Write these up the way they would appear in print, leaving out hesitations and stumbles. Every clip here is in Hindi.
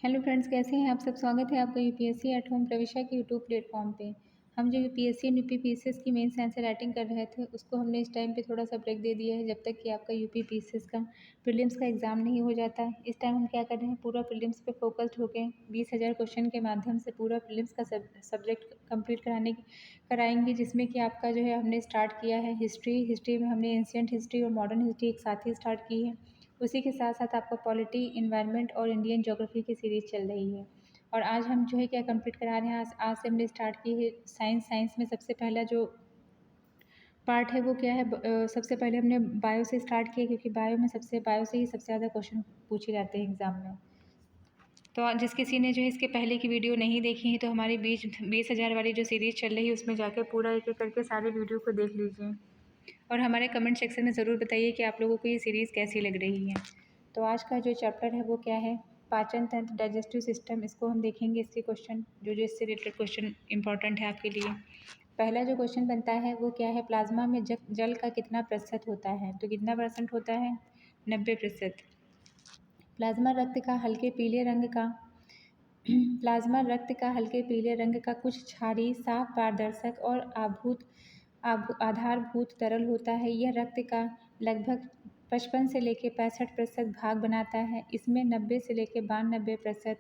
हेलो फ्रेंड्स, कैसे हैं आप सब। स्वागत है आपका यूपीएससी एट होम प्रविष्या के यूट्यूब प्लेटफॉर्म पे। हम जो यूपीएससी और यूपी पीसीएस की मेंस आंसर राइटिंग कर रहे थे उसको हमने इस टाइम पे थोड़ा सा ब्रेक दे दिया है जब तक कि आपका यूपी पीसीएस का प्रीलिम्स का एग्ज़ाम नहीं हो जाता है। इस टाइम हम क्या कर रहे हैं, पूरा प्रीलिम्स पे फोकस्ड होकर 20,000 क्वेश्चन के माध्यम से पूरा प्रीलिम्स का सब्जेक्ट कंप्लीट कराएंगे, जिसमें कि आपका जो है हमने स्टार्ट किया है हिस्ट्री में हमने एंशिएंट हिस्ट्री और मॉडर्न हिस्ट्री एक साथ ही स्टार्ट की है। उसी के साथ साथ आपका पॉलिटी, इन्वायरमेंट और इंडियन ज्योग्राफी की सीरीज़ चल रही है। और आज हम जो है क्या कंप्लीट करा रहे हैं, आज से हमने स्टार्ट की है साइंस में सबसे पहला जो पार्ट है वो क्या है, सबसे पहले हमने बायो से स्टार्ट किया, क्योंकि बायो से ही सबसे ज़्यादा क्वेश्चन पूछे जाते हैं एग्ज़ाम में। तो जिस किसी ने जो है इसके पहले की वीडियो नहीं देखी है तो हमारी 20,000 वाली जो सीरीज़ चल रही है उसमें जाकर पूरा एक एक करके सारे वीडियो को देख लीजिए और हमारे कमेंट सेक्शन में ज़रूर बताइए कि आप लोगों को ये सीरीज़ कैसी लग रही है। तो आज का जो चैप्टर है वो क्या है, पाचन तंत्र, डाइजेस्टिव सिस्टम। इसको हम देखेंगे, इसके क्वेश्चन जो इससे रिलेटेड क्वेश्चन इंपॉर्टेंट है आपके लिए। पहला जो क्वेश्चन बनता है वो क्या है, प्लाज्मा में जल का कितना प्रतिशत होता है। तो कितना परसेंट होता है, 90%। प्लाज्मा रक्त का हल्के पीले रंग का प्लाज्मा रक्त का हल्के पीले रंग का कुछ क्षारीय, साफ, पारदर्शक और आधारभूत तरल होता है। यह रक्त का लगभग 55 से लेकर 65% भाग बनाता है। इसमें 90 से लेकर 92%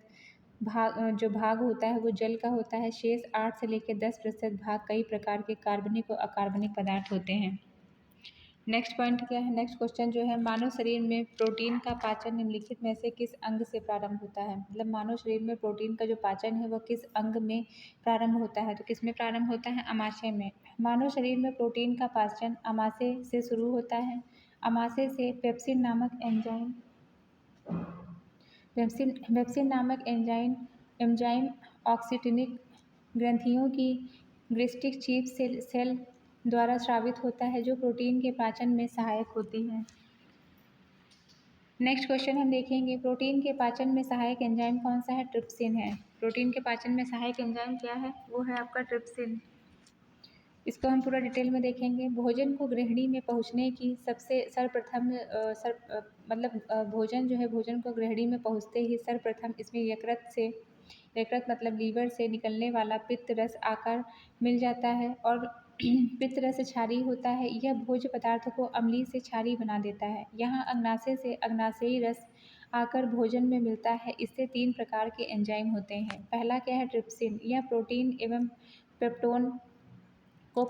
जो भाग होता है वो जल का होता है। शेष 8 से लेकर 10% भाग कई प्रकार के कार्बनिक और अकार्बनिक पदार्थ होते हैं। नेक्स्ट पॉइंट क्या है, नेक्स्ट क्वेश्चन जो है, मानव शरीर में प्रोटीन का पाचन निम्नलिखित में से किस अंग से प्रारंभ होता है। मतलब मानव शरीर में प्रोटीन का जो पाचन है वह किस अंग में प्रारंभ होता है। तो किस में प्रारंभ होता है, अमाशय में। मानव शरीर में प्रोटीन का पाचन अमाशय से शुरू होता है। अमाशय से पेप्सिन नामक एंजाइम ऑक्सीटिनिक ग्रंथियों की ग्लिस्टिक चीफ सेल द्वारा स्रावित होता है, जो प्रोटीन के पाचन में सहायक होती है। नेक्स्ट क्वेश्चन हम देखेंगे, प्रोटीन के पाचन में सहायक एंजाइम कौन सा है, ट्रिप्सिन है। प्रोटीन के पाचन में सहायक एंजाइम क्या है, वो है आपका ट्रिप्सिन। इसको हम पूरा डिटेल में देखेंगे। भोजन को गृहिणी में पहुंचने की सबसे सर्वप्रथम भोजन जो है, भोजन को गृहिणी में पहुंचते ही सर्वप्रथम इसमें यकृत मतलब लीवर से निकलने वाला पित्त रस आकर मिल जाता है और पित्त रस क्षारीय होता है। यह भोज्य पदार्थ को अम्लीय से क्षारीय बना देता है। यहाँ अग्नाशय से अग्नाशयी रस आकर भोजन में मिलता है। इससे 3 प्रकार के एंजाइम होते हैं। पहला क्या है, ट्रिप्सिन। यह प्रोटीन एवं पेप्टोन को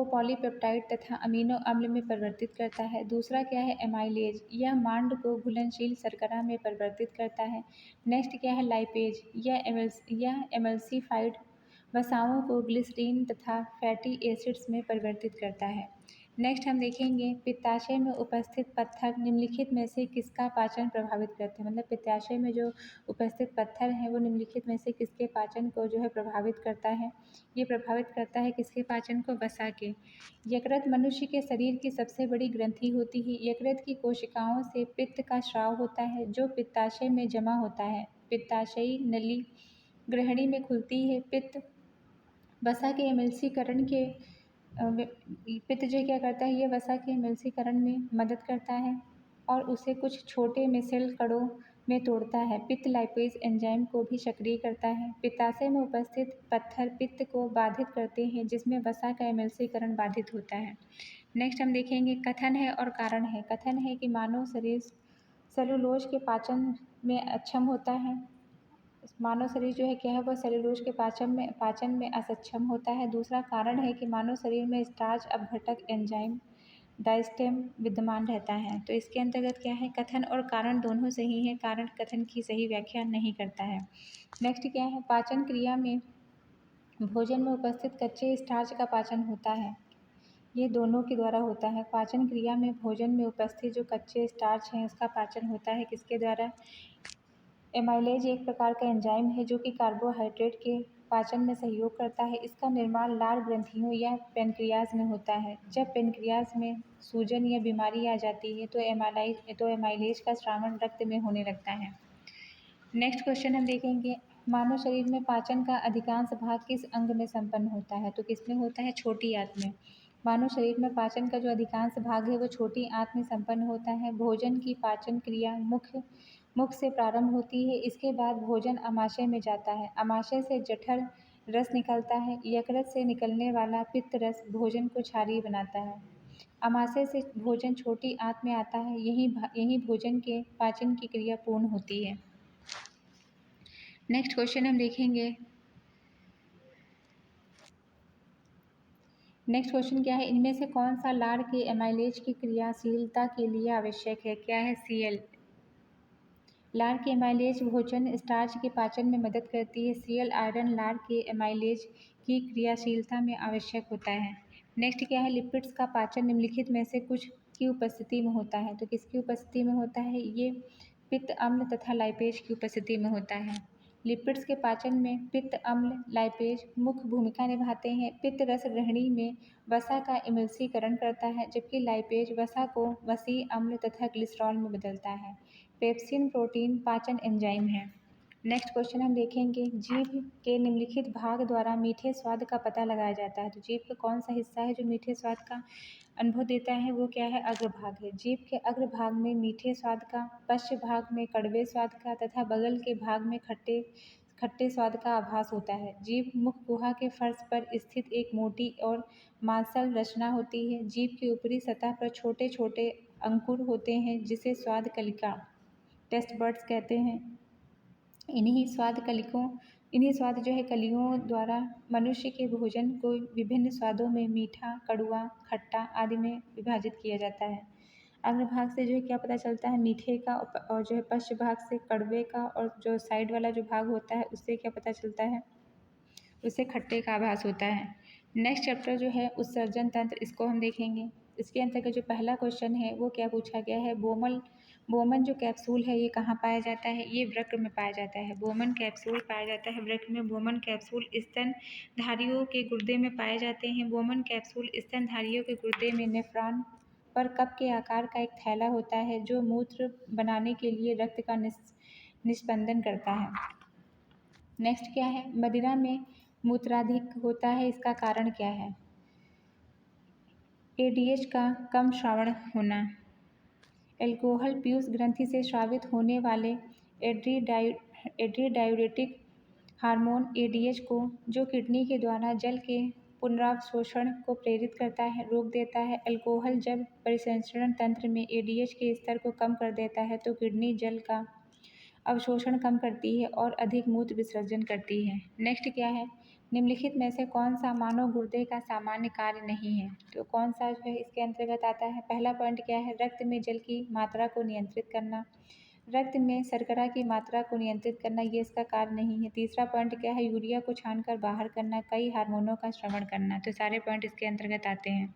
पॉलीपेप्टाइड तथा अमीनो अम्ल में परिवर्तित करता है। दूसरा क्या है, एमाइलेज। यह मांड को घुलनशील शर्करा में परिवर्तित करता है। नेक्स्ट क्या है, लाइपेज। यह एमल्सिफाइड वसाओं को ग्लिसरीन तथा फैटी एसिड्स में परिवर्तित करता है। नेक्स्ट हम देखेंगे, पित्ताशय में उपस्थित पत्थर निम्नलिखित में से किसका पाचन प्रभावित करते हैं। मतलब पित्ताशय में जो उपस्थित पत्थर हैं वो निम्नलिखित में से किसके पाचन को जो है प्रभावित करता है। ये प्रभावित करता है किसके पाचन को, वसा के। यकृत मनुष्य के शरीर की सबसे बड़ी ग्रंथि होती है। यकृत की कोशिकाओं से पित्त का स्राव होता है जो पित्ताशय में जमा होता है। पित्ताशयी नली गृहिणी में खुलती है। वसा के एमल्सीकरण के पित्त जो क्या करता है, ये वसा के एमल्सीकरण में मदद करता है और उसे कुछ छोटे मेसेल कणों में तोड़ता है। पित्त लाइपेज एंजाइम को भी सक्रिय करता है। पित्ताशय में उपस्थित पत्थर पित्त को बाधित करते हैं, जिसमें वसा का एमल्सीकरण बाधित होता है। नेक्स्ट हम देखेंगे, कथन है और कारण है। कथन है कि मानव शरीर सेलुलोज के पाचन में अक्षम होता है। मानव शरीर जो है क्या है, वह सेलुलोज के पाचन में असक्षम होता है। दूसरा कारण है कि मानव शरीर में स्टार्च अपघटक एंजाइम डायस्टेम विद्यमान रहता है। तो इसके अंतर्गत क्या है, कथन और कारण दोनों सही है, कारण कथन की सही व्याख्या नहीं करता है। नेक्स्ट क्या है, पाचन क्रिया में भोजन में उपस्थित कच्चे स्टार्च का पाचन होता है। ये दोनों के द्वारा होता है। पाचन क्रिया में भोजन में उपस्थित जो कच्चे स्टार्च हैं उसका पाचन होता है किसके द्वारा, एमाइलेज एक प्रकार का एंजाइम है जो कि कार्बोहाइड्रेट के पाचन में सहयोग करता है। इसका निर्माण लार ग्रंथियों या पेनक्रियाज में होता है। जब पेनक्रियाज में सूजन या बीमारी आ जाती है तो एमाइलेज का स्रावण रक्त में होने लगता है। नेक्स्ट क्वेश्चन हम देखेंगे, मानव शरीर में पाचन का अधिकांश भाग किस अंग में संपन्न होता है। तो किसमें होता है, छोटी आंत में। मानव शरीर में पाचन का जो अधिकांश भाग है वो छोटी आंत में संपन्न होता है। भोजन की पाचन क्रिया मुख से प्रारंभ होती है। इसके बाद भोजन अमाशय में जाता है। अमाशय से जठर रस निकलता है। यकृत से निकलने वाला पित्त रस भोजन को क्षारीय बनाता है। अमाशय से भोजन छोटी आंत में आता है। यही भोजन के पाचन की क्रिया पूर्ण होती है। नेक्स्ट क्वेश्चन हम देखेंगे। नेक्स्ट क्वेश्चन क्या है, इनमें से कौन सा लार के एमाइलेज की क्रियाशीलता के लिए आवश्यक है? क्या है? Cl। लार की एमाइलेज भोजन स्टार्च के पाचन में मदद करती है। Cl आयरन लार के एमाइलेज की क्रियाशीलता में आवश्यक होता है। नेक्स्ट क्या है, लिपिड्स का पाचन निम्नलिखित में से कुछ की उपस्थिति में होता है। तो किसकी उपस्थिति में होता है? ये पित्त अम्ल तथा लाइपेज की उपस्थिति में होता है। लिपिड्स के पाचन में पित्त अम्ल लाइपेज मुख्य भूमिका निभाते हैं। पित्त रस ग्रहणी में वसा का इमल्सीकरण करता है, जबकि लाइपेज वसा को वसीय अम्ल तथा ग्लिसरॉल में बदलता है। पेप्सिन प्रोटीन पाचन एंजाइम है। नेक्स्ट क्वेश्चन हम देखेंगे, जीभ के निम्नलिखित भाग द्वारा मीठे स्वाद का पता लगाया जाता है। तो जीभ का कौन सा हिस्सा है जो मीठे स्वाद का अनुभव देता है? वो क्या है? अग्रभाग है। जीभ के अग्रभाग में मीठे स्वाद का, पश्च भाग में कड़वे स्वाद का तथा बगल के भाग में खट्टे स्वाद का आभास होता है। जीभ मुख गुहा के फर्श पर स्थित एक मोटी और मांसल रचना होती है। जीभ की ऊपरी सतह पर छोटे छोटे अंकुर होते हैं, जिसे स्वाद कलिका टेस्ट बड्स कहते हैं। इन्हीं स्वाद जो है कलियों द्वारा मनुष्य के भोजन को विभिन्न स्वादों में मीठा, कड़वा, खट्टा आदि में विभाजित किया जाता है। अग्रभाग से जो है क्या पता चलता है? मीठे का, और जो है पश्च भाग से कड़वे का, और जो साइड वाला जो भाग होता है उससे क्या पता चलता है? उससे खट्टे का आभास होता है। नेक्स्ट चैप्टर जो है उत्सर्जन तंत्र, इसको हम देखेंगे। इसके अंतर्गत जो पहला क्वेश्चन है वो क्या पूछा गया है, बोमन जो कैप्सूल है ये कहाँ पाया जाता है? ये वृक्क में पाया जाता है। बोमन कैप्सूल पाया जाता है वृक्क में। बोमन कैप्सूल स्तनधारियों के गुर्दे में पाए जाते हैं। बोमन कैप्सूल स्तनधारियों के गुर्दे में नेफ्रॉन पर कप के आकार का एक थैला होता है, जो मूत्र बनाने के लिए रक्त का निस्पंदन करता है। नेक्स्ट क्या है, मदिरा में मूत्राधिक होता है, इसका कारण क्या है? एडीएच का कम श्रावण होना। एल्कोहल पीयूष ग्रंथि से स्रावित होने वाले एड्रीडायूरेटिक हार्मोन एडीएच को, जो किडनी के द्वारा जल के पुनरावशोषण को प्रेरित करता है, रोक देता है। अल्कोहल जब परिसंचरण तंत्र में एडीएच के स्तर को कम कर देता है तो किडनी जल का अवशोषण कम करती है और अधिक मूत्र विसर्जन करती है। नेक्स्ट क्या है, निम्नलिखित में से कौन सा मानव गुर्दे का सामान्य कार्य नहीं है? तो कौन सा जो है इसके अंतर्गत आता है? पहला पॉइंट क्या है, रक्त में जल की मात्रा को नियंत्रित करना। रक्त में शर्करा की मात्रा को नियंत्रित करना, ये इसका कार्य नहीं है। तीसरा पॉइंट क्या है, यूरिया को छानकर बाहर करना, कई हार्मोनों का श्रवण करना। तो सारे पॉइंट इसके अंतर्गत आते हैं।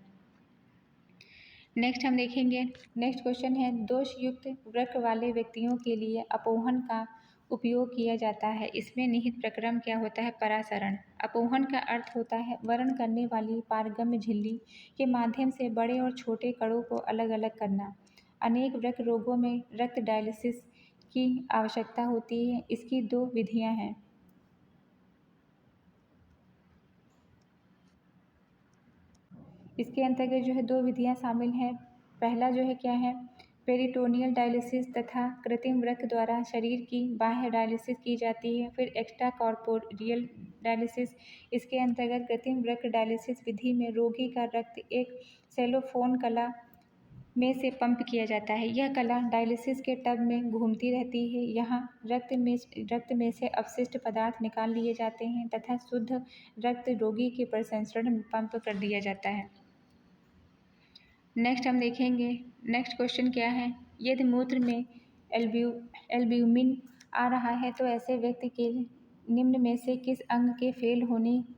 नेक्स्ट हम देखेंगे, नेक्स्ट क्वेश्चन है, दोषयुक्त वृक्क वाले व्यक्तियों के लिए अपोहन का उपयोग किया जाता है। इसमें निहित प्रक्रम क्या होता है? परासरण। अपोहन का अर्थ होता है वर्ण करने वाली पारगम्य झिल्ली के माध्यम से बड़े और छोटे कणों को अलग अलग करना। अनेक वृक्क रोगों में रक्त डायलिसिस की आवश्यकता होती है। इसकी 2 विधियाँ हैं। इसके अंतर्गत जो है 2 विधियाँ शामिल हैं। पहला जो है क्या है, पेरिटोनियल डायलिसिस तथा कृत्रिम वृक्क द्वारा शरीर की बाह्य डायलिसिस की जाती है। फिर एक्स्ट्रा कॉर्पोरियल डायलिसिस। इसके अंतर्गत कृत्रिम वृक्क डायलिसिस विधि में रोगी का रक्त एक सेलोफोन कला में से पंप किया जाता है। यह कला डायलिसिस के टब में घूमती रहती है। यहाँ रक्त में से अपशिष्ट पदार्थ निकाल लिए जाते हैं तथा शुद्ध रक्त रोगी के प्रसंस्करण में पंप कर दिया जाता है। नेक्स्ट हम देखेंगे, नेक्स्ट क्वेश्चन क्या है, यदि मूत्र में एल्ब्यूमिन आ रहा है तो ऐसे व्यक्ति के निम्न में से किस अंग के फेल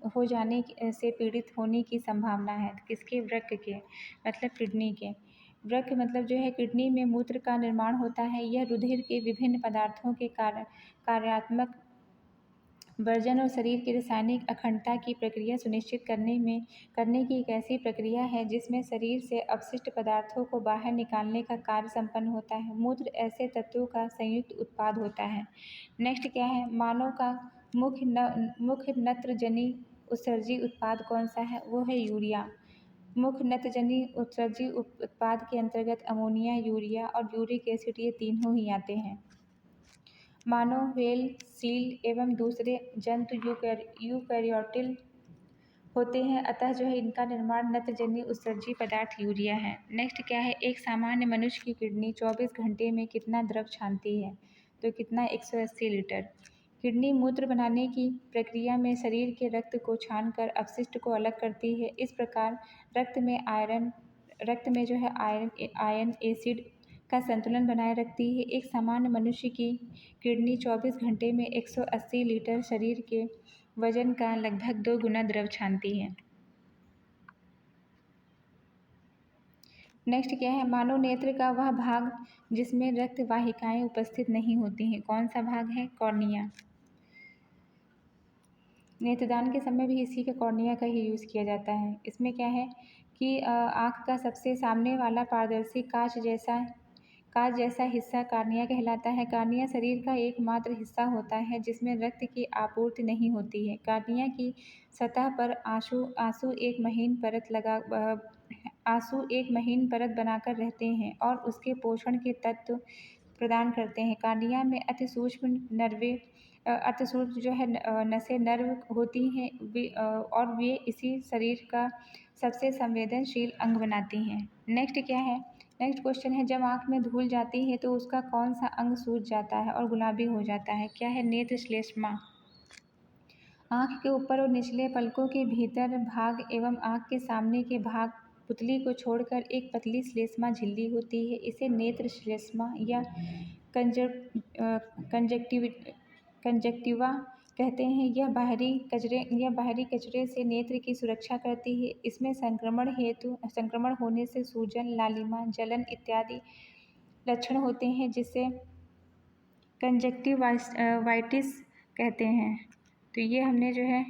हो जाने से पीड़ित होने की संभावना है? किसके? वृक्क के, मतलब किडनी के। वृक्क मतलब जो है किडनी में मूत्र का निर्माण होता है। यह रुधिर के विभिन्न पदार्थों के कार्यात्मक वर्जन और शरीर की रासायनिक अखंडता की प्रक्रिया सुनिश्चित करने की एक ऐसी प्रक्रिया है जिसमें शरीर से अपशिष्ट पदार्थों को बाहर निकालने का कार्य संपन्न होता है। मूत्र ऐसे तत्वों का संयुक्त उत्पाद होता है। नेक्स्ट क्या है, मानव का मुख्य नत्रजनी उत्सर्जी उत्पाद कौन सा है? वो है यूरिया। मुख्य नत्रजनी उत्सर्जी उत्पाद के अंतर्गत अमोनिया, यूरिया और यूरिक एसिड, ये तीनों ही आते हैं। मानव, व्हेल, सील एवं दूसरे जंतु यूकैरियोटिल होते हैं, अतः जो है इनका निर्माण नत्रजनीय उत्सर्जी पदार्थ यूरिया है। नेक्स्ट क्या है, एक सामान्य मनुष्य की किडनी 24 घंटे में कितना द्रव छानती है? तो कितना, 180 लीटर। किडनी मूत्र बनाने की प्रक्रिया में शरीर के रक्त को छानकर अपशिष्ट को अलग करती है। इस प्रकार रक्त में जो है आयरन एसिड का संतुलन बनाए रखती है। एक सामान्य मनुष्य की किडनी 24 घंटे में 180 लीटर शरीर के वजन का लगभग 2 गुना द्रव छानती है। नेक्स्ट क्या है, मानव नेत्र का वह भाग जिसमें रक्त वाहिकाएं उपस्थित नहीं होती हैं, कौन सा भाग है? कॉर्निया। नेत्रदान के समय भी इसी का कॉर्निया का ही यूज़ किया जाता है। इसमें क्या है कि आँख का सबसे सामने वाला पारदर्शी कांच जैसा हिस्सा कार्निया कहलाता है। कार्निया शरीर का एकमात्र हिस्सा होता है जिसमें रक्त की आपूर्ति नहीं होती है। कार्निया की सतह पर आंसू एक महीन परत बनाकर रहते हैं और उसके पोषण के तत्व प्रदान करते हैं। कार्निया में अति सूक्ष्म जो है नसें नर्व होती हैं और वे इसी शरीर का सबसे संवेदनशील अंग बनाती हैं। नेक्स्ट क्या है, नेक्स्ट क्वेश्चन है, जब आँख में धूल जाती है तो उसका कौन सा अंग सूज जाता है और गुलाबी हो जाता है? क्या है? नेत्र श्लेष्मा। आँख के ऊपर और निचले पलकों के भीतर भाग एवं आँख के सामने के भाग पुतली को छोड़कर एक पतली श्लेष्मा झिल्ली होती है। इसे नेत्र श्लेष्मा या कंजक्टिवा कहते हैं। यह बाहरी कचरे से नेत्र की सुरक्षा करती है। इसमें संक्रमण होने से सूजन, लालिमा, जलन इत्यादि लक्षण होते हैं जिसे कंजक्टिवाइटिस कहते हैं। तो ये हमने जो है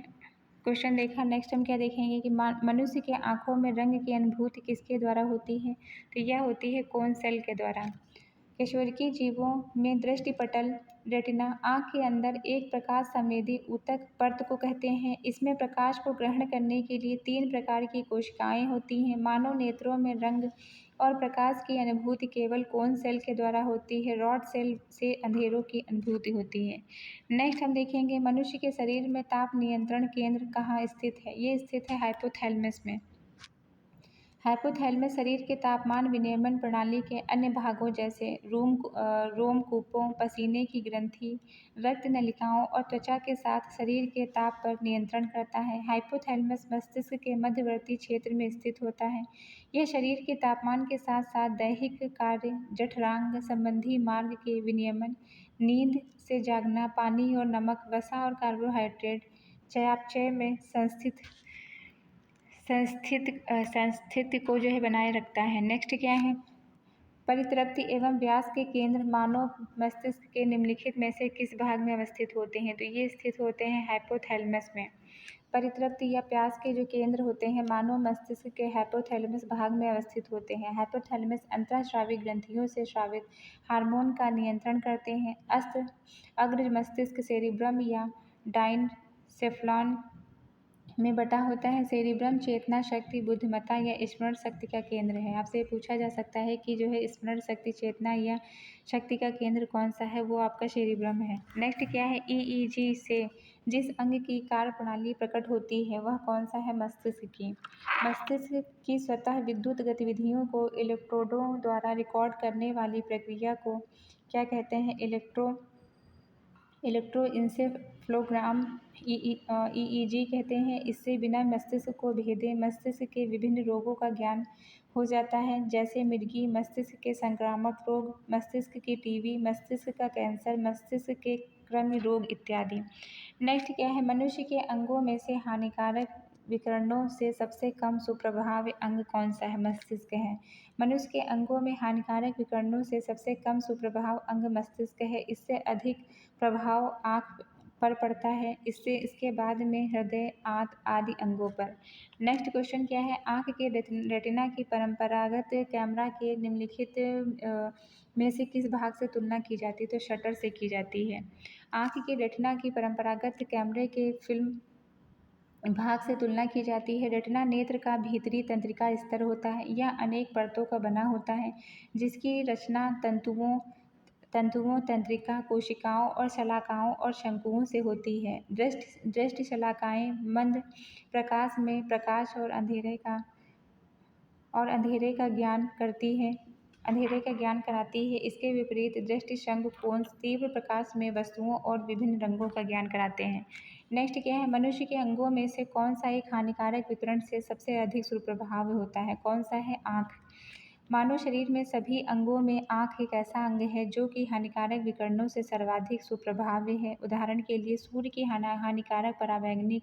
क्वेश्चन देखा। नेक्स्ट हम क्या देखेंगे कि मनुष्य के आँखों में रंग की अनुभूति किसके द्वारा होती है? तो यह होती है कोन सेल के द्वारा। कशेरुकी जीवों में दृष्टिपटल रेटिना आँख के अंदर एक प्रकाश संवेदी ऊतक परत को कहते हैं। इसमें प्रकाश को ग्रहण करने के लिए 3 प्रकार की कोशिकाएं होती हैं। मानव नेत्रों में रंग और प्रकाश की अनुभूति केवल कोन सेल के द्वारा होती है। रॉड सेल से अंधेरों की अनुभूति होती है। नेक्स्ट हम देखेंगे, मनुष्य के शरीर में ताप नियंत्रण केंद्र कहाँ स्थित है? ये स्थित है हाइपोथैलेमस में। हाइपोथैलेमस शरीर के तापमान विनियमन प्रणाली के अन्य भागों जैसे रोमकूपों, पसीने की ग्रंथि, रक्त नलिकाओं और त्वचा के साथ शरीर के ताप पर नियंत्रण करता है। हाइपोथैलेमस मस्तिष्क के मध्यवर्ती क्षेत्र में स्थित होता है। यह शरीर के तापमान के साथ साथ दैहिक कार्य, जठरांग संबंधी मार्ग के विनियमन, नींद से जागना, पानी और नमक, वसा और कार्बोहाइड्रेट चयापचय में संस्थिति को जो है बनाए रखता है। नेक्स्ट क्या है, परितृप्ति एवं व्यास के केंद्र मानव मस्तिष्क के निम्नलिखित में से किस भाग में अवस्थित होते हैं? तो ये स्थित होते हैं हाइपोथैलेमस में। परितृप्ति या प्यास के जो केंद्र होते हैं मानव मस्तिष्क के हाइपोथैलेमस भाग में अवस्थित होते हैं। हाइपोथैलेमस अंतःस्रावी ग्रंथियों से स्रावित हार्मोन का नियंत्रण करते हैं। अग्र मस्तिष्क सेरिब्रम या डाइनसेफ्लॉन में बटा होता है। सेरिब्रम चेतना शक्ति, बुद्धिमत्ता या स्मरण शक्ति का केंद्र है। आपसे पूछा जा सकता है कि जो है स्मरण शक्ति, चेतना या शक्ति का केंद्र कौन सा है? वो आपका सेरिब्रम है। नेक्स्ट क्या है, ईईजी से जिस अंग की कार्यप्रणाली प्रकट होती है वह कौन सा है? मस्तिष्क की। मस्तिष्क की स्वतः विद्युत गतिविधियों को इलेक्ट्रोडों द्वारा रिकॉर्ड करने वाली प्रक्रिया को क्या कहते हैं? इलेक्ट्रोइंसेफ्लोग्राम ईईजी कहते हैं। इससे बिना मस्तिष्क को भेदे मस्तिष्क के विभिन्न रोगों का ज्ञान हो जाता है, जैसे मिर्गी, मस्तिष्क के संक्रामक रोग, मस्तिष्क की टीबी, मस्तिष्क का कैंसर, मस्तिष्क के कृमि रोग इत्यादि। नेक्स्ट क्या है, मनुष्य के अंगों में से हानिकारक विकिरणों से सबसे कम सुप्रभावी अंग कौन सा है? मस्तिष्क है। मनुष्य के अंगों में हानिकारक विकिरणों से सबसे कम सुप्रभाव अंग मस्तिष्क है। इससे अधिक प्रभाव आँख पर पड़ता है, इसके बाद में हृदय, आंत आदि अंगों पर। नेक्स्ट क्वेश्चन क्या है, आँख के रेटिना की परंपरागत कैमरा के निम्नलिखित में से किस भाग से तुलना की जाती है? तो शटर से की जाती है। आँख के रेटिना की परंपरागत कैमरे के फिल्म भाग से तुलना की जाती है। रेटिना नेत्र का भीतरी तंत्रिका स्तर होता है। यह अनेक परतों का बना होता है जिसकी रचना तंतुओं, तंत्रिका, कोशिकाओं और शलाकाओं और शंकुओं से होती है। दृष्टि शलाकाएँ मंद प्रकाश में प्रकाश और अंधेरे का ज्ञान कराती है। इसके विपरीत दृष्टि शंकुकोण तीव्र प्रकाश में वस्तुओं और विभिन्न रंगों का ज्ञान कराते हैं। नेक्स्ट क्या है, मनुष्य के अंगों में से कौन सा एक हानिकारक विकिरण से सबसे अधिक सुप्रभाव होता है? कौन सा है? आँख। मानव शरीर में सभी अंगों में आँख एक ऐसा अंग है जो कि हानिकारक विकिरणों से सर्वाधिक सुप्रभावी है। उदाहरण के लिए सूर्य की हानिकारक पराबैंगनी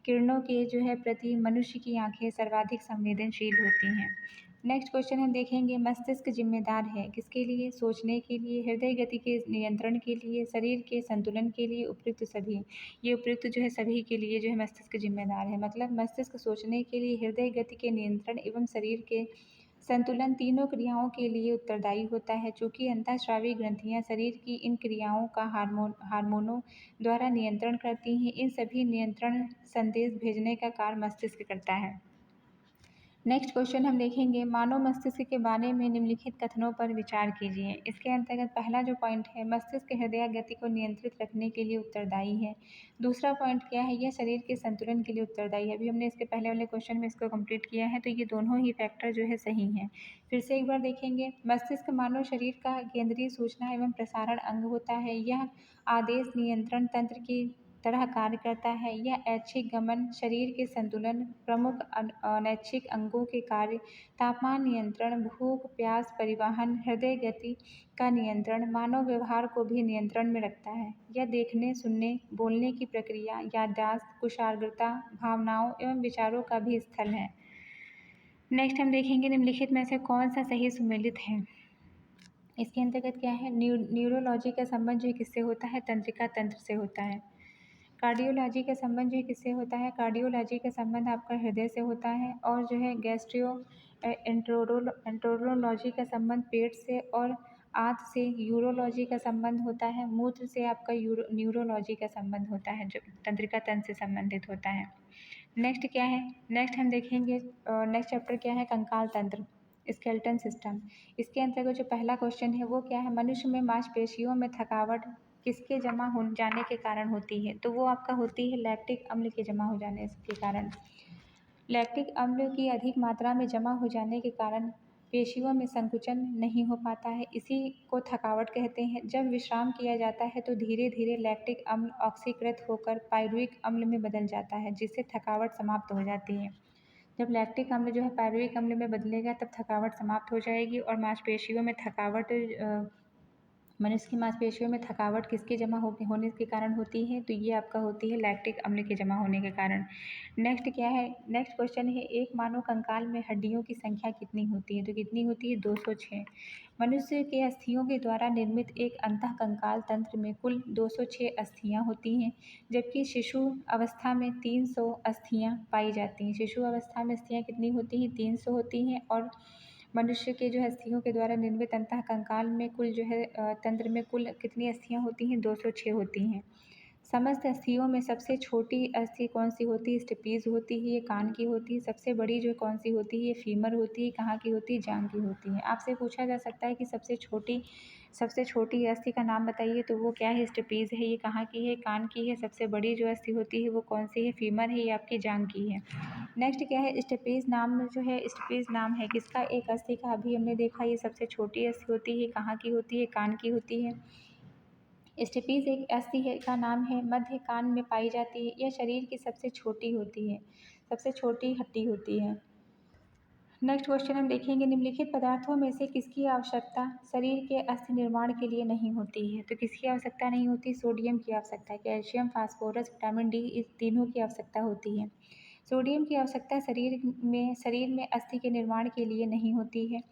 किरणों के प्रति मनुष्य की आँखें सर्वाधिक संवेदनशील होती हैं। नेक्स्ट क्वेश्चन हम देखेंगे, मस्तिष्क जिम्मेदार है किसके लिए? सोचने के लिए, हृदय गति के नियंत्रण के लिए, शरीर के संतुलन के लिए, उपयुक्त सभी। ये उपयुक्त सभी के लिए मस्तिष्क जिम्मेदार है। मतलब मस्तिष्क सोचने के लिए, हृदय गति के नियंत्रण एवं शरीर के संतुलन तीनों क्रियाओं के लिए उत्तरदायी होता है। चूँकि अंतःस्रावी ग्रंथियाँ शरीर की इन क्रियाओं का हार्मोनों द्वारा नियंत्रण करती हैं। इन सभी नियंत्रण संदेश भेजने का कार्य मस्तिष्क करता है। नेक्स्ट क्वेश्चन हम देखेंगे, मानव मस्तिष्क के बारे में निम्नलिखित कथनों पर विचार कीजिए। इसके अंतर्गत पहला जो पॉइंट है, मस्तिष्क हृदय गति को नियंत्रित रखने के लिए उत्तरदायी है। दूसरा पॉइंट क्या है, यह शरीर के संतुलन के लिए उत्तरदायी है। अभी हमने इसके पहले वाले क्वेश्चन में इसको कंप्लीट किया है, तो ये दोनों ही फैक्टर सही हैं। फिर से एक बार देखेंगे, मस्तिष्क मानव शरीर का केंद्रीय सूचना एवं प्रसारण अंग होता है। यह आदेश नियंत्रण तंत्र की तरह कार्य करता है। यह ऐच्छिक गमन, शरीर के संतुलन, प्रमुख अनैच्छिक अंगों के कार्य, तापमान नियंत्रण, भूख प्यास परिवहन, हृदय गति का नियंत्रण, मानव व्यवहार को भी नियंत्रण में रखता है। यह देखने, सुनने, बोलने की प्रक्रिया, याददाश्त, कुशाग्रता, भावनाओं एवं विचारों का भी स्थल है। नेक्स्ट हम देखेंगे, निम्नलिखित में से कौन सा सही सुमेलित है? इसके अंतर्गत क्या है, न्यूरोलॉजी का संबंध किससे होता है? तंत्रिका तंत्र से होता है। कार्डियोलॉजी का संबंध किससे होता है? कार्डियोलॉजी का संबंध आपका हृदय से होता है। और एंट्रोलॉजी का संबंध पेट से और आंत से। यूरोलॉजी का संबंध होता है मूत्र से। आपका न्यूरोलॉजी का संबंध होता है जो तंत्रिका तंत्र से संबंधित होता है। नेक्स्ट क्या है, नेक्स्ट हम देखेंगे, नेक्स्ट चैप्टर क्या है, कंकाल तंत्र, स्केलेटन सिस्टम। इसके अंतर्गत जो पहला क्वेश्चन है वो क्या है, मनुष्य में मांसपेशियों में थकावट किसके जमा हो जाने के कारण होती है? तो वो आपका होती है लैक्टिक अम्ल के जमा हो जाने के कारण। लैक्टिक अम्ल की अधिक मात्रा में जमा हो जाने के कारण पेशियों में संकुचन नहीं हो पाता है, इसी को थकावट कहते हैं। जब विश्राम किया जाता है तो धीरे धीरे लैक्टिक अम्ल ऑक्सीकृत होकर पायरुविक अम्ल में बदल जाता है, जिससे थकावट समाप्त हो जाती है। जब लैक्टिक अम्ल पायरुविक अम्ल में बदलेगा तब थकावट समाप्त हो जाएगी। और मांसपेशियों में थकावट, मनुष्य की मांसपेशियों में थकावट किसके जमा होने के कारण होती है? तो ये आपका होती है लैक्टिक अम्ल के जमा होने के कारण। नेक्स्ट क्या है, नेक्स्ट क्वेश्चन है, एक मानव कंकाल में हड्डियों की संख्या कितनी होती है? तो कितनी होती है? 206। मनुष्य के अस्थियों के द्वारा निर्मित एक अंतःकंकाल तंत्र में कुल 206 अस्थियाँ होती हैं, जबकि शिशु अवस्था में 300 अस्थियाँ पाई जाती हैं। शिशु अवस्था में अस्थियाँ कितनी होती हैं? 300 होती हैं। और मनुष्य के अस्थियों के द्वारा निर्मित अंतःकंकाल में कुल तंत्र में कुल कितनी अस्थियाँ होती हैं? 206 होती हैं। समस्त अस्थियों में सबसे छोटी अस्थि कौन सी होती है? स्टेपीज़ होती है, ये कान की होती है। सबसे बड़ी कौन सी होती है? ये फीमर होती है। कहाँ की होती है? जांघ की होती है। आपसे पूछा जा सकता है कि सबसे छोटी अस्थि का नाम बताइए, तो वो क्या है? स्टेपीज़ है। ये कहाँ की है? कान की है। सबसे बड़ी अस्थि होती है वो कौन सी है? फीमर है, ये आपकी जांघ की है। नेक्स्ट क्या है, स्टेपीज़ नाम स्टेपीज़ नाम है किसका? एक अस्थि का। अभी हमने देखा ये सबसे छोटी अस्थि होती है। कहाँ की होती है? कान की होती है। स्टेपीज़ एक अस्थि का नाम है, मध्य कान में पाई जाती है। यह शरीर की सबसे छोटी होती है, सबसे छोटी हड्डी होती है। नेक्स्ट क्वेश्चन हम देखेंगे, निम्नलिखित पदार्थों में से किसकी आवश्यकता शरीर के अस्थि निर्माण के लिए नहीं होती है? तो किसकी आवश्यकता नहीं होती? सोडियम की आवश्यकता है। कैल्शियम, फास्फोरस, विटामिन डी, इस तीनों की आवश्यकता होती है। सोडियम की आवश्यकता शरीर में अस्थि के निर्माण के लिए नहीं होती है।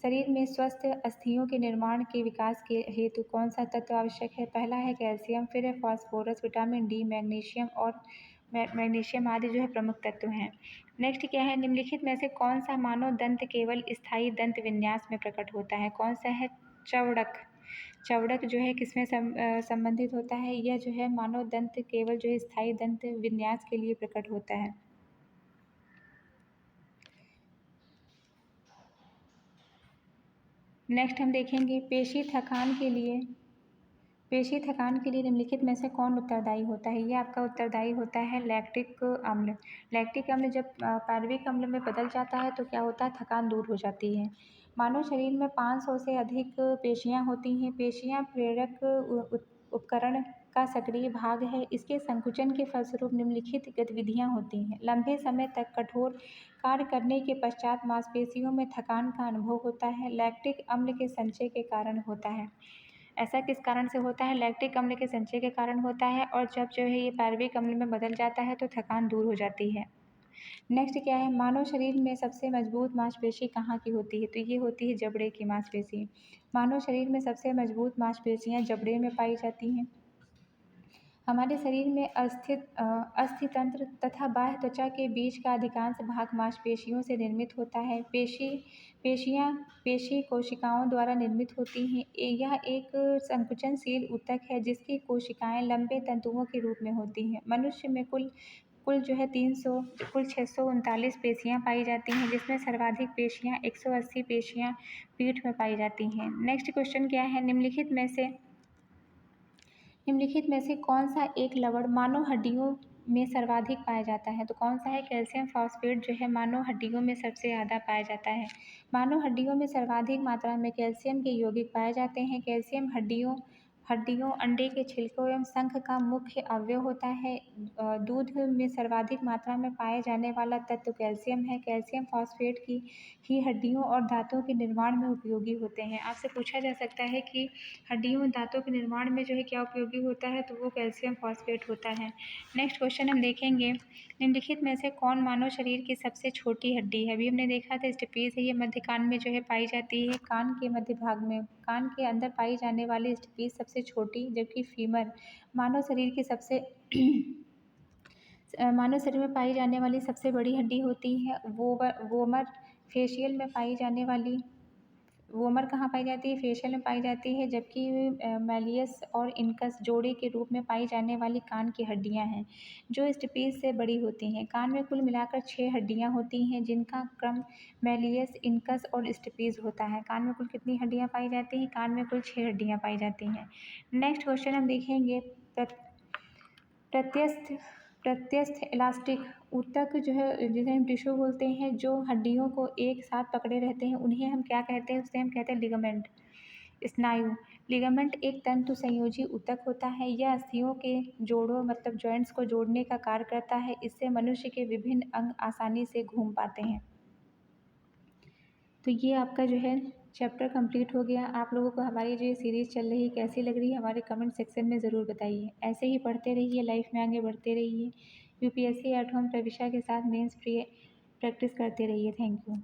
शरीर में स्वस्थ अस्थियों के निर्माण के विकास के हेतु कौन सा तत्व आवश्यक है? पहला है कैल्शियम, फिर है फास्फोरस, विटामिन डी, मैग्नीशियम आदि प्रमुख तत्व हैं। नेक्स्ट क्या है, निम्नलिखित में से कौन सा मानव दंत केवल स्थायी दंत विन्यास में प्रकट होता है? कौन सा है? चवड़क। चवड़क किसमें संबंधित होता है? यह मानव दंत केवल स्थायी दंत विन्यास के लिए प्रकट होता है। नेक्स्ट हम देखेंगे पेशी थकान के लिए निम्नलिखित में से कौन उत्तरदायी होता है। ये आपका उत्तरदायी होता है लैक्टिक अम्ल। लैक्टिक अम्ल जब पार्विक अम्ल में बदल जाता है तो क्या होता है, थकान दूर हो जाती है। मानव शरीर में 500 से अधिक पेशियाँ होती हैं। पेशियाँ प्रेरक उपकरण का सक्रिय भाग है। इसके संकुचन के फलस्वरूप निम्नलिखित गतिविधियाँ होती हैं। लंबे समय तक कठोर कार्य करने के पश्चात मांसपेशियों में थकान का अनुभव होता है। लैक्टिक अम्ल के संचय के कारण होता है। ऐसा किस कारण से होता है, लैक्टिक अम्ल के संचय के कारण होता है, और जब जो है ये पार्विक अम्ल में बदल जाता है तो थकान दूर हो जाती है। नेक्स्ट क्या है, मानव शरीर में सबसे मजबूत मांसपेशी कहाँ की होती है, तो ये होती है जबड़े की मांसपेशी। मानव शरीर में सबसे मजबूत मांसपेशियाँ जबड़े में पाई जाती हैं। हमारे शरीर में अस्थितंत्र तथा बाह्य त्वचा के बीच का अधिकांश भाग मांसपेशियों से निर्मित होता है। पेशियाँ पेशी कोशिकाओं द्वारा निर्मित होती हैं। यह एक संकुचनशील ऊतक है जिसकी कोशिकाएं लंबे तंतुओं के रूप में होती हैं। मनुष्य में कुल कुल जो है 639 पेशियाँ पाई जाती हैं, जिसमें सर्वाधिक पेशियाँ 180 पेशियाँ पीठ में पाई जाती हैं। नेक्स्ट क्वेश्चन क्या है, निम्नलिखित में से कौन सा एक लवण मानव हड्डियों में सर्वाधिक पाया जाता है, तो कौन सा है, कैल्शियम फॉस्फेट जो है मानव हड्डियों में सबसे ज़्यादा पाया जाता है। मानव हड्डियों में सर्वाधिक मात्रा में कैल्शियम के यौगिक पाए जाते हैं। कैल्शियम हड्डियों अंडे के छिलकों एवं शंख का मुख्य अवयव होता है। दूध में सर्वाधिक मात्रा में पाए जाने वाला तत्व कैल्शियम है। कैल्शियम फॉस्फेट की ही हड्डियों और दांतों के निर्माण में उपयोगी होते हैं। आपसे पूछा जा सकता है कि हड्डियों और दांतों के निर्माण में जो है क्या उपयोगी होता है, तो वो कैल्शियम फॉस्फेट होता है। नेक्स्ट क्वेश्चन हम देखेंगे, निम्नलिखित में से कौन मानव शरीर की सबसे छोटी हड्डी है। अभी हमने देखा था स्टेपीज है, ये मध्य कान में जो है पाई जाती है। कान के मध्य भाग में, कान के अंदर पाई जाने वाली स्टेपीज सबसे छोटी, जबकि फीमर मानव शरीर की सबसे मानव शरीर में पाई जाने वाली सबसे बड़ी हड्डी होती है। वोमर फेशियल में पाई जाने वाली वोमर कहाँ पाई जाती है, फेशियल में पाई जाती है, जबकि मैलियस और इनकस जोड़े के रूप में पाई जाने वाली कान की हड्डियां हैं जो स्टेपीज से बड़ी होती हैं। कान में कुल मिलाकर 6 हड्डियां होती हैं जिनका क्रम मैलियस, इनकस और स्टेपीज होता है। कान में कुल कितनी हड्डियां पाई जाती हैं, कान में कुल 6 हड्डियां पाई जाती हैं। नेक्स्ट क्वेश्चन हम देखेंगे, प्रत्यस्थ प्रत्यस्थ इलास्टिक ऊतक जो है, जिसे हम टिश्यू बोलते हैं, जो हड्डियों को एक साथ पकड़े रहते हैं, उन्हें हम क्या कहते हैं, उसे हम कहते हैं लिगामेंट। स्नायु, लिगामेंट एक तंतु संयोजी ऊतक होता है। यह अस्थियों के जोड़ों मतलब जॉइंट्स को जोड़ने का कार्य करता है। इससे मनुष्य के विभिन्न अंग आसानी से घूम पाते हैं। तो ये आपका जो है चैप्टर कंप्लीट हो गया। आप लोगों को हमारी जो सीरीज़ चल रही है कैसी लग रही है, हमारे कमेंट सेक्शन में ज़रूर बताइए। ऐसे ही पढ़ते रहिए, लाइफ में आगे बढ़ते रहिए। यूपीएससी एट होम प्रविशा के साथ मेंस प्री प्रैक्टिस करते रहिए। Thank you.